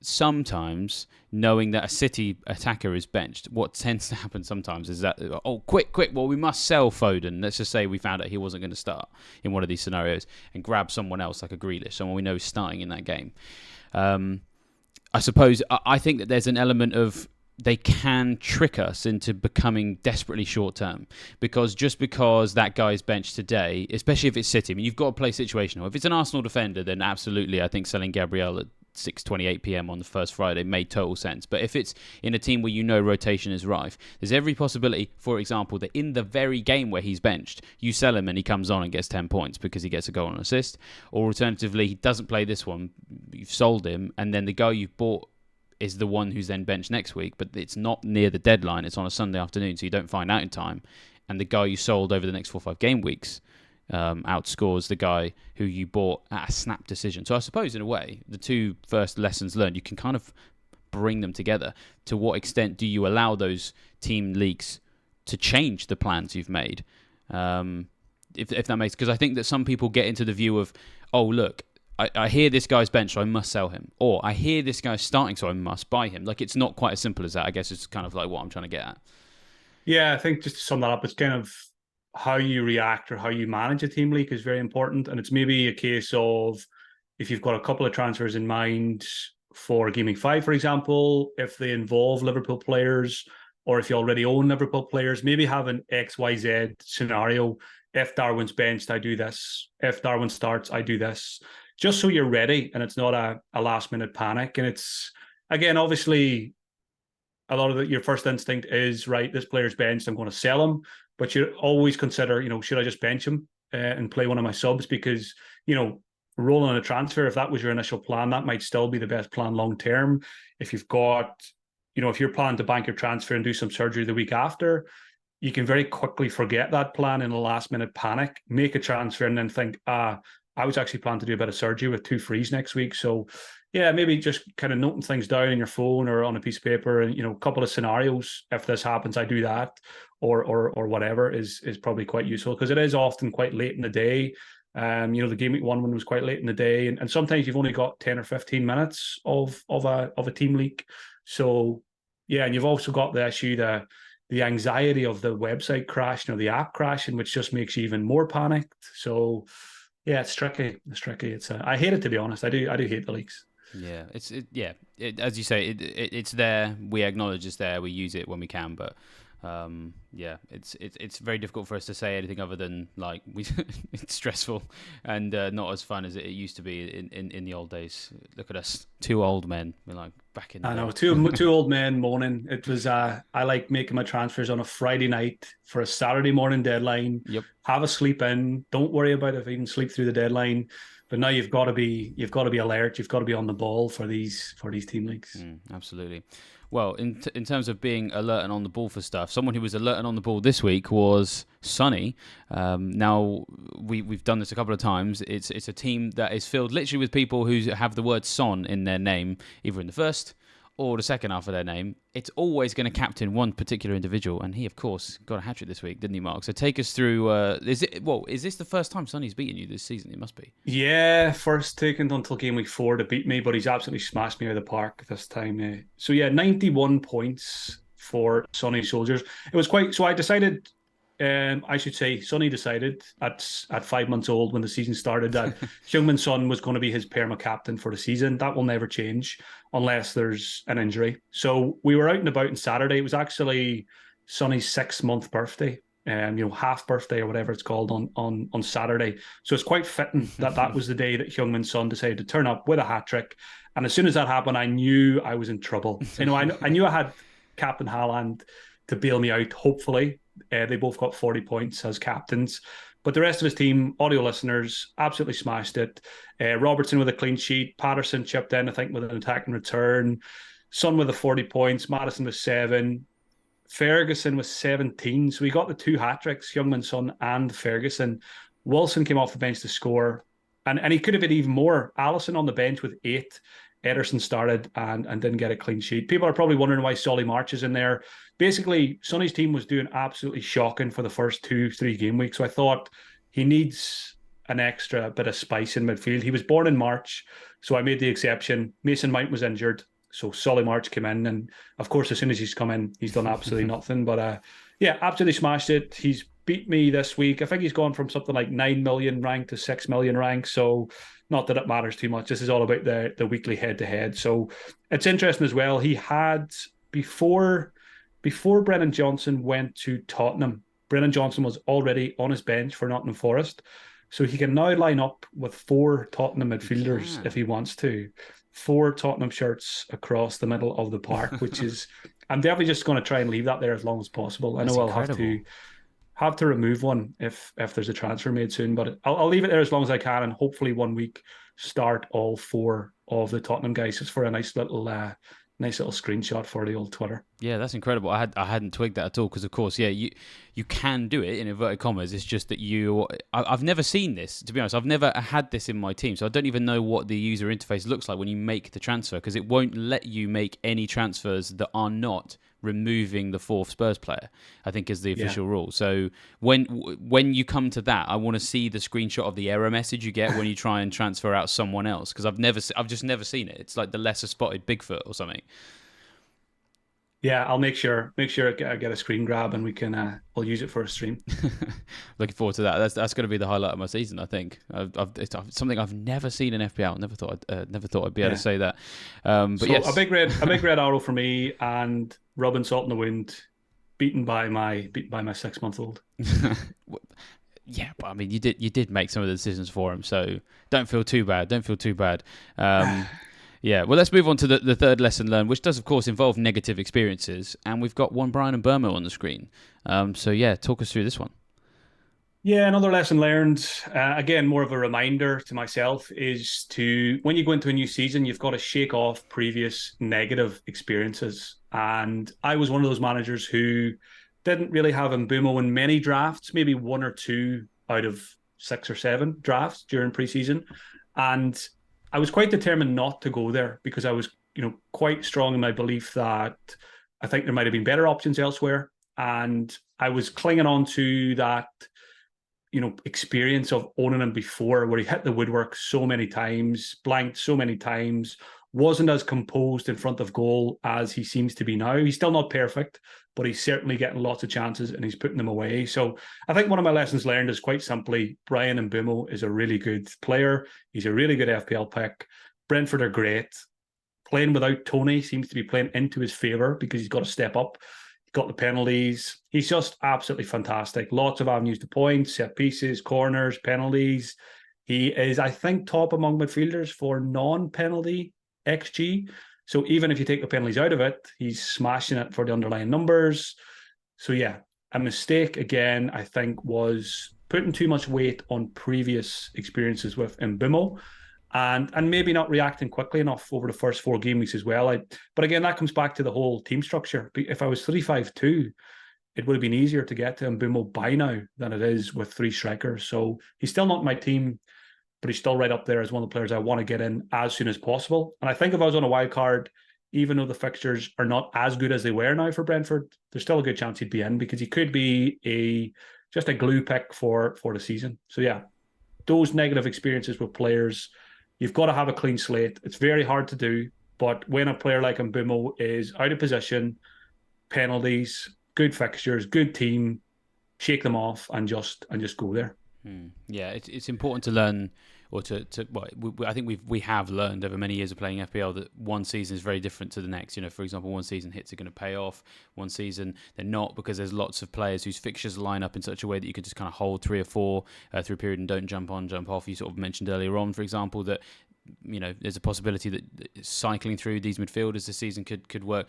sometimes knowing that a City attacker is benched, what tends to happen sometimes is that, quick, well, we must sell Foden. Let's just say we found out he wasn't going to start in one of these scenarios and grab someone else like a Grealish, someone we know is starting in that game. I suppose I think that there's an element of they can trick us into becoming desperately short term because that guy's benched today, especially if it's City, I mean, you've got to play situational. If it's an Arsenal defender, then absolutely, I think selling Gabriel at 6:28 p.m. on the first Friday made total sense. But if it's in a team where rotation is rife, there's every possibility, for example, that in the very game where he's benched, you sell him and he comes on and gets 10 points because he gets a goal and assist. Or alternatively, he doesn't play this one, you've sold him, and then the guy you've bought is the one who's then benched next week, but it's not near the deadline. It's on a Sunday afternoon, so you don't find out in time. And the guy you sold over the next 4 or 5 game weeks outscores the guy who you bought at a snap decision. So I suppose, in a way, the two first lessons learned, you can kind of bring them together. To what extent do you allow those team leaks to change the plans you've made? If that makes... Because I think that some people get into the view of, oh, look, I hear this guy's benched, so I must sell him. Or I hear this guy's starting, so I must buy him. Like, it's not quite as simple as that. I guess it's kind of like what I'm trying to get at. Yeah, I think just to sum that up, it's kind of how you react or how you manage a team leak is very important. And it's maybe a case of if you've got a couple of transfers in mind for Game Week 5, for example, if they involve Liverpool players, or if you already own Liverpool players, maybe have an XYZ scenario. If Darwin's benched, I do this. If Darwin starts, I do this. Just so you're ready and it's not a last minute panic. And it's, again, obviously, a lot of your first instinct is, right, this player's benched, I'm going to sell him. But you always consider, should I just bench him and play one of my subs? Because, rolling a transfer, if that was your initial plan, that might still be the best plan long term. If you've got, if you're planning to bank your transfer and do some surgery the week after, you can very quickly forget that plan in a last minute panic, make a transfer and then think, I was actually planning to do a bit of surgery with 2 frees next week. So yeah, maybe just kind of noting things down in your phone or on a piece of paper and, a couple of scenarios. If this happens, I do that or whatever is probably quite useful because it is often quite late in the day. The Game Week 1 one was quite late in the day. And sometimes you've only got 10 or 15 minutes of a team leak. So yeah, and you've also got the issue, the anxiety of the website crashing or the app crashing, which just makes you even more panicked. So yeah, it's tricky. It's tricky. I hate it, to be honest. I do hate the leaks. Yeah, as you say, it's there. We acknowledge it's there. We use it when we can, but yeah, it's very difficult for us to say anything other than like it's stressful and not as fun as it used to be in the old days. Look at us, two old men. We're like back in the I know, day. two old men moaning. It was I like making my transfers on a Friday night for a Saturday morning deadline. Yep. Have a sleep in. Don't worry about if you can sleep through the deadline. But now you've got to be alert. You've got to be on the ball for these team leagues. Absolutely. Well, in terms of being alert and on the ball for stuff, someone who was alert and on the ball this week was Sonny. Now we've done this a couple of times. It's a team that is filled literally with people who have the word Son in their name, either in the first or the second half of their name. It's always going to captain one particular individual, and he, of course, got a hat-trick this week, didn't he, Mark? So take us through. Is this the first time Sonny's beaten you this season? It must be. Yeah, first taken until game week 4 to beat me, but he's absolutely smashed me out of the park this time. So yeah, 91 points for Sonny Soldiers. It was quite. So I decided. I should say, Sonny decided at 5 months old when the season started that Heung-min Son was going to be his perma captain for the season. That will never change unless there's an injury. So we were out and about on Saturday. It was actually Sonny's 6-month birthday, half birthday or whatever it's called on Saturday. So it's quite fitting that was the day that Heung-min Son decided to turn up with a hat trick. And as soon as that happened, I knew I was in trouble. I knew I had Captain Haaland to bail me out, hopefully. They both got 40 points as captains. But the rest of his team, audio listeners, absolutely smashed it. Robertson with a clean sheet. Patterson chipped in, I think, with an attack and return. Son with the 40 points. Madison with 7. Ferguson with 17. So we got the 2 hat-tricks, Heung-min Son and Ferguson. Wilson came off the bench to score. And he could have had even more. Allison on the bench with 8. Ederson started and didn't get a clean sheet. People are probably wondering why Solly March is in there. Basically, Sonny's team was doing absolutely shocking for the first 2-3 game weeks. So I thought he needs an extra bit of spice in midfield. He was born in March, so I made the exception. Mason Mount was injured, so Solly March came in. And of course, as soon as he's come in, he's done absolutely nothing. But yeah, absolutely smashed it. He's beat me this week. I think he's gone from something like 9 million rank to 6 million rank. So not that it matters too much. This is all about the weekly head-to-head. So it's interesting as well. He had, before Brennan Johnson went to Tottenham, Brennan Johnson was already on his bench for Nottingham Forest. So he can now line up with 4 Tottenham midfielders if he wants to. 4 Tottenham shirts across the middle of the park, which is, I'm definitely just going to try and leave that there as long as possible. I know I'll have to remove one if there's a transfer made soon, but I'll leave it there as long as I can, and hopefully one week start all 4 of the Tottenham guys just for a nice little screenshot for the old Twitter. Yeah, that's incredible. I hadn't twigged that at all because, of course, yeah, you can do it in inverted commas. It's just that I've never seen this, to be honest. I've never had this in my team, so I don't even know what the user interface looks like when you make the transfer, because it won't let you make any transfers that are not removing the 4th Spurs player, I think, is the official rule. So when you come to that, I want to see the screenshot of the error message you get when you try and transfer out someone else, because I've just never seen it. It's like the lesser spotted Bigfoot or something. Yeah, I'll make sure I get a screen grab and we'll use it for a stream. Looking forward to that. That's going to be the highlight of my season, I think. It's something I've never seen in FPL. Never thought I'd be able to say that. But so yes, a big red arrow for me, and rubbing salt in the wound, beaten by my 6-month-old. Yeah, but I mean, you did make some of the decisions for him, so don't feel too bad. Yeah, well, let's move on to the third lesson learned, which does, of course, involve negative experiences. And we've got one Brian and Bamba on the screen. So, yeah, talk us through this one. Yeah, another lesson learned, again, more of a reminder to myself, is when you go into a new season, you've got to shake off previous negative experiences. And I was one of those managers who didn't really have Mbeumo in many drafts, maybe 1 or 2 out of 6 or 7 drafts during preseason. And I was quite determined not to go there because I was, quite strong in my belief that I think there might have been better options elsewhere. And I was clinging on to that, experience of owning him before, where he hit the woodwork so many times, blanked so many times, wasn't as composed in front of goal as he seems to be now. He's still not perfect, but he's certainly getting lots of chances and he's putting them away. So I think one of my lessons learned is quite simply, Bryan Mbeumo is a really good player. He's a really good FPL pick. Brentford are great. Playing without Tony seems to be playing into his favour because he's got to step up. He's got the penalties. He's just absolutely fantastic. Lots of avenues to points, set pieces, corners, penalties. He is, I think, top among midfielders for non-penalty XG. So even if you take the penalties out of it, he's smashing it for the underlying numbers. So yeah, a mistake again, I think, was putting too much weight on previous experiences with Mbeumo and maybe not reacting quickly enough over the first 4 game weeks as well. But again, that comes back to the whole team structure. If I was 3-5-2, it would have been easier to get to Mbeumo by now than it is with 3 strikers. So he's still not my team, but he's still right up there as one of the players I want to get in as soon as possible. And I think if I was on a wild card, even though the fixtures are not as good as they were now for Brentford, there's still a good chance he'd be in because he could be just a glue pick for the season. So yeah, those negative experiences with players, you've got to have a clean slate. It's very hard to do, but when a player like Mbeumo is out of position, penalties, good fixtures, good team, shake them off and just go there. Yeah, it's important to learn, or I think we have learned over many years of playing FPL that one season is very different to the next. For example, one season hits are going to pay off, one season they're not, because there's lots of players whose fixtures line up in such a way that you can just kind of hold 3 or 4 through a period and don't jump on, jump off. You sort of mentioned earlier on, for example, that there's a possibility that cycling through these midfielders this season could work.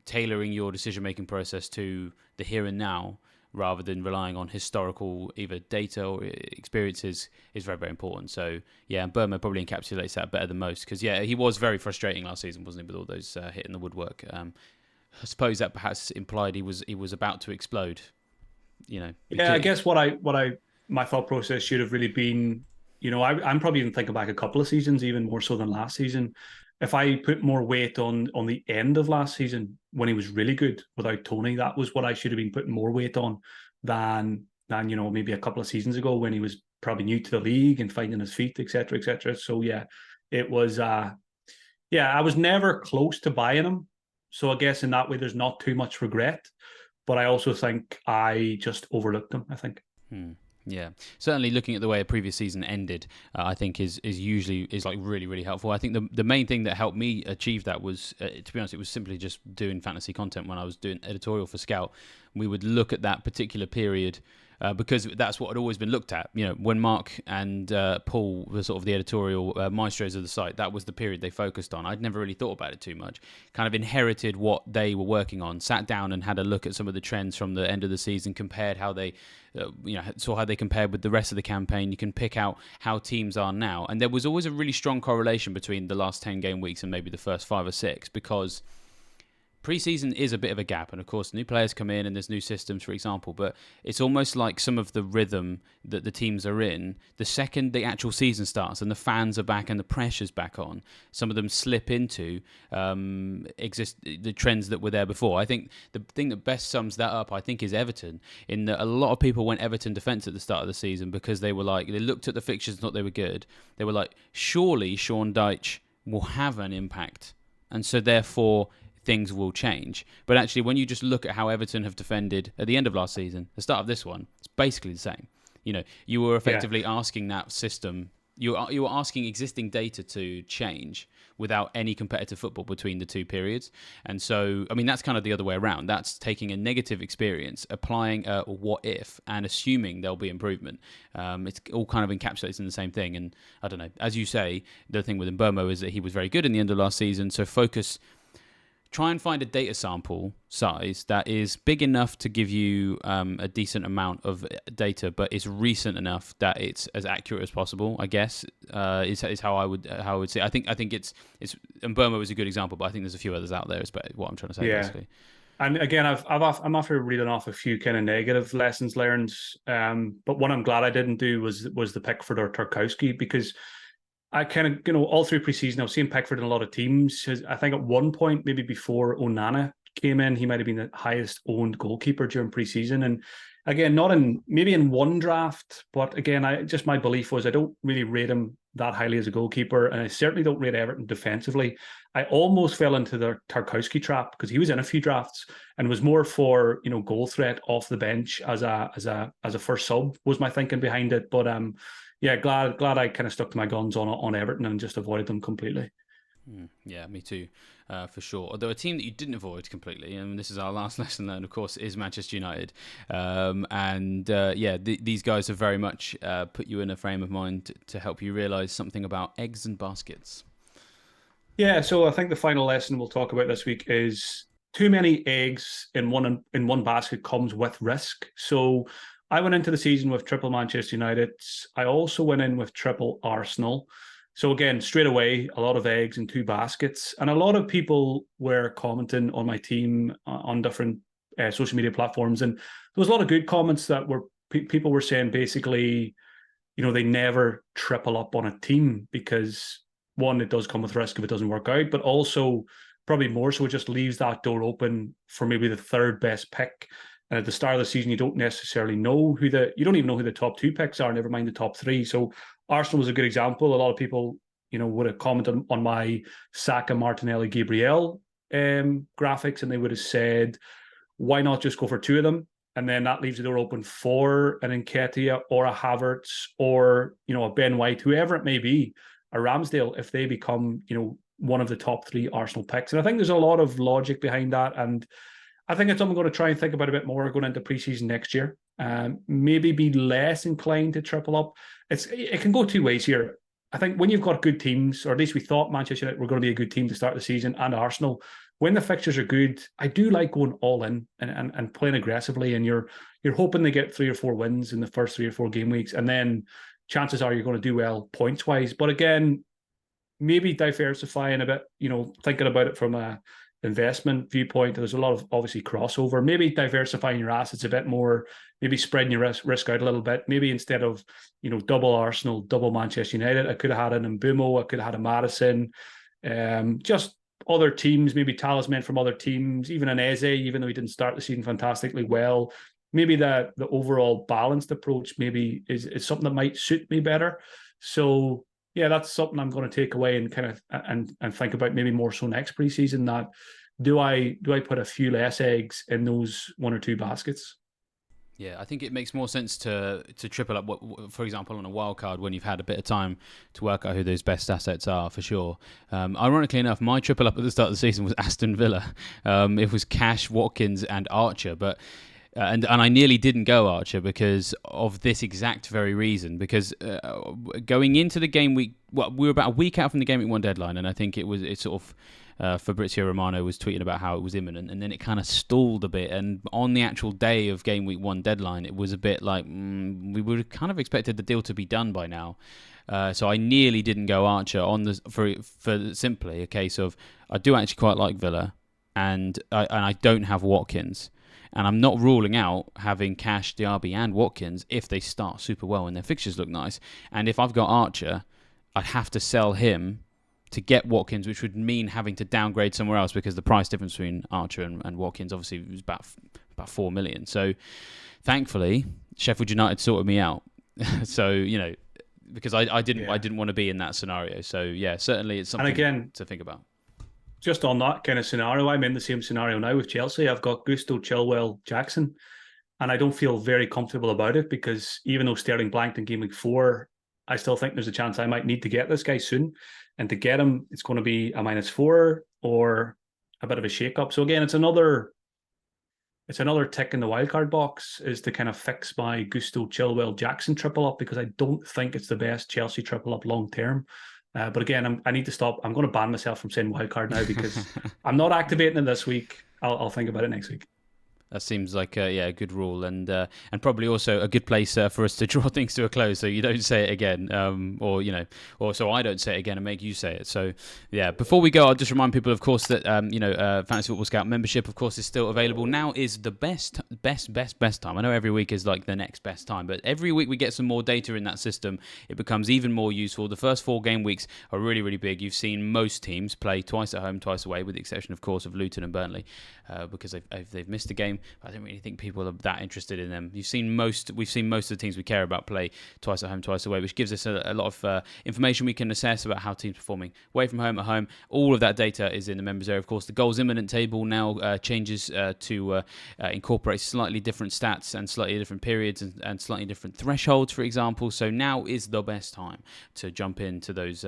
Tailoring your decision-making process to the here and now, rather than relying on historical either data or experiences, is very, very important. So yeah, Burma probably encapsulates that better than most, because yeah, he was very frustrating last season, wasn't he, with all those hitting the woodwork. I suppose that perhaps implied he was about to explode. Yeah, I guess my thought process should have really been, I'm probably even thinking back a couple of seasons, even more so than last season. If I put more weight on the end of last season when he was really good without Tony, that was what I should have been putting more weight on than maybe a couple of seasons ago when he was probably new to the league and finding his feet, etc., etc. So yeah, it was I was never close to buying him. So I guess in that way, there's not too much regret. But I also think I just overlooked him, I think. Yeah, certainly looking at the way a previous season ended, I think is like really, really helpful. I think the main thing that helped me achieve that was, to be honest, it was simply just doing fantasy content when I was doing editorial for Scout. We would look at that particular period because that's what had always been looked at. When Mark and Paul were sort of the editorial maestros of the site, that was the period they focused on. I'd never really thought about it too much. Kind of inherited what they were working on, sat down and had a look at some of the trends from the end of the season, compared how they, saw how they compared with the rest of the campaign. You can pick out how teams are now. And there was always a really strong correlation between the last 10 game weeks and maybe the first 5 or 6, because pre-season is a bit of a gap, and of course new players come in and there's new systems, for example, but it's almost like some of the rhythm that the teams are in, the second the actual season starts and the fans are back and the pressure's back on, some of them slip into the trends that were there before. I think the thing that best sums that up, I think, is Everton, in that a lot of people went Everton defence at the start of the season because they looked at the fixtures and thought they were good. They were like, surely Sean Dyche will have an impact, and so therefore things will change. But actually, when you just look at how Everton have defended at the end of last season, the start of this one, it's basically the same. You were effectively asking that system, you were asking existing data to change without any competitive football between the two periods. And so, I mean, that's kind of the other way around. That's taking a negative experience, applying a what if, and assuming there'll be improvement. It's all kind of encapsulates in the same thing. And I don't know, as you say, the thing with Mbeumo is that he was very good in the end of last season. So try and find a data sample size that is big enough to give you a decent amount of data, but it's recent enough that it's as accurate as possible, I guess, is how I would say. I think it's and Burma is a good example, but I think there's a few others out there. Is what I'm trying to say, basically. And again, I'm after reading off a few kind of negative lessons learned, but what I'm glad I didn't do was the Pickford or Tarkowski, because I kind of, all through preseason, I've seen Pickford in a lot of teams. I think at one point, maybe before Onana came in, he might have been the highest owned goalkeeper during preseason. And again, not in maybe in one draft, but again, my belief was I don't really rate him that highly as a goalkeeper, and I certainly don't rate Everton defensively. I almost fell into the Tarkowski trap because he was in a few drafts and was more for goal threat off the bench as a first sub was my thinking behind it. But yeah, glad I kind of stuck to my guns on Everton and just avoided them completely. Yeah, me too, for sure. Although a team that you didn't avoid completely, and this is our last lesson learned, of course, is Manchester United. These guys have very much put you in a frame of mind to help you realise something about eggs and baskets. Yeah, so I think the final lesson we'll talk about this week is too many eggs in one basket comes with risk. So I went into the season with triple Manchester United. I also went in with triple Arsenal. So again, straight away, a lot of eggs in two baskets. And a lot of people were commenting on my team on different social media platforms. And there was a lot of good comments that people were saying basically, they never triple up on a team because one, it does come with risk if it doesn't work out, but also probably more so it just leaves that door open for maybe the third best pick. And at the start of the season, you don't necessarily know you don't even know who the top two picks are, never mind the top three. So Arsenal was a good example. A lot of people, would have commented on my Saka, Martinelli, Gabriel graphics, and they would have said, why not just go for two of them? And then that leaves the door open for an Nketiah or a Havertz or, a Ben White, whoever it may be, a Ramsdale, if they become, one of the top three Arsenal picks. And I think there's a lot of logic behind that. And I think it's something I'm going to try and think about a bit more going into preseason next year. Maybe be less inclined to triple up. It can go two ways here. I think when you've got good teams, or at least we thought Manchester United were going to be a good team to start the season, and Arsenal, when the fixtures are good, I do like going all in and playing aggressively. And you're hoping they get 3 or 4 wins in the first 3 or 4 game weeks, and then chances are you're going to do well points wise. But again, maybe diversifying a bit. Thinking about it from a investment viewpoint, there's a lot of obviously crossover. Maybe diversifying your assets a bit more, maybe spreading your risk out a little bit. Maybe instead of double Arsenal, double Manchester United, I could have had an Mbumo, I could have had a Madison, just other teams, maybe talisman from other teams, even an Eze, even though he didn't start the season fantastically well. Maybe the overall balanced approach maybe is something that might suit me better. So yeah, that's something I'm going to take away and kind of and think about maybe more so next preseason. That do I put a few less eggs in those 1 or 2 baskets? Yeah, I think it makes more sense to triple up, for example, on a wild card when you've had a bit of time to work out who those best assets are, for sure. Ironically enough, my triple up at the start of the season was Aston Villa. It was Cash, Watkins, and Archer, but. And I nearly didn't go Archer because of this exact very reason. Because going into the game week, we were about a week out from the game week 1 deadline, and I think it's sort of Fabrizio Romano was tweeting about how it was imminent, and then it kind of stalled a bit. And on the actual day of game week 1 deadline, it was a bit like we would have kind of expected the deal to be done by now. So I nearly didn't go Archer for simply a case of I do actually quite like Villa, and I don't have Watkins. And I'm not ruling out having Cash, Diaby and Watkins if they start super well and their fixtures look nice. And if I've got Archer, I'd have to sell him to get Watkins, which would mean having to downgrade somewhere else because the price difference between Archer and Watkins obviously was about 4 million. So thankfully, Sheffield United sorted me out. So, because I didn't want to be in that scenario. So yeah, certainly it's something to think about. Just on that kind of scenario, I'm in the same scenario now with Chelsea. I've got Gusto, Chilwell, Jackson, and I don't feel very comfortable about it because even though Sterling blanked in game week 4, I still think there's a chance I might need to get this guy soon. And to get him, it's going to be a -4 or a bit of a shake-up. So again, it's another tick in the wildcard box is to kind of fix my Gusto, Chilwell, Jackson triple up because I don't think it's the best Chelsea triple up long term. But again, I need to stop. I'm going to ban myself from saying wildcard now because I'm not activating it this week. I'll think about it next week. That seems like a good rule, and probably also a good place for us to draw things to a close, so you don't say it again, or so I don't say it again and make you say it. So yeah, before we go, I'll just remind people, of course, that Fantasy Football Scout membership, of course, is still available. Now is the best time. I know every week is like the next best time, but every week we get some more data in that system. It becomes even more useful. The first 4 game weeks are really, really big. You've seen most teams play twice at home, twice away, with the exception, of course, of Luton and Burnley, because they've missed a game game. But I don't really think people are that interested in them. We've seen most of the teams we care about play twice at home, twice away, which gives us a lot of information we can assess about how teams are performing away from home, at home. All of that data is in the members area. Of course, the goals imminent table now changes to incorporate slightly different stats and slightly different periods and slightly different thresholds, for example. So now is the best time to jump into those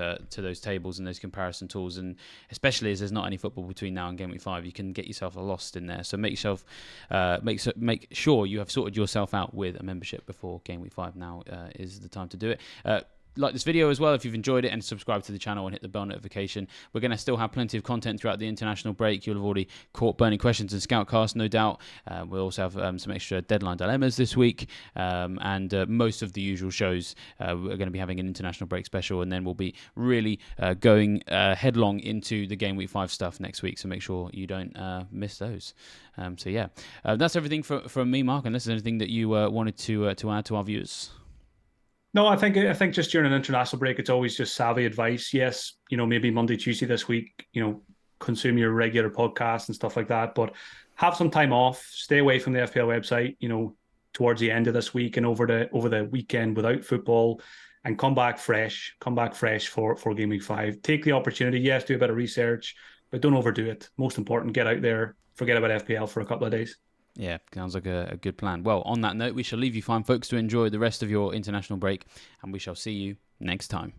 tables and those comparison tools, and especially as there's not any football between now and Game Week 5, you can get yourself lost in there. So make sure you have sorted yourself out with a membership before Game Week 5. Now is the time to do it. Like this video as well if you've enjoyed it, and subscribe to the channel and hit the bell notification. We're going to still have plenty of content throughout the international break. You'll have already caught burning questions and Scoutcast, no doubt. We'll also have some extra deadline dilemmas this week, and most of the usual shows. We're going to be having an international break special, and then we'll be really going headlong into the Game Week 5 stuff next week, so make sure you don't miss those. That's everything from me, Mark, unless there's anything that you wanted to add to our viewers. No, I think just during an international break, it's always just savvy advice. Yes, maybe Monday, Tuesday this week, consume your regular podcasts and stuff like that, but have some time off, stay away from the FPL website, towards the end of this week and over the weekend without football, and come back fresh for Game Week 5. Take the opportunity, yes, do a bit of research, but don't overdo it. Most important, get out there, forget about FPL for a couple of days. Yeah, sounds like a good plan. Well, on that note, we shall leave you fine, folks, to enjoy the rest of your international break, and we shall see you next time.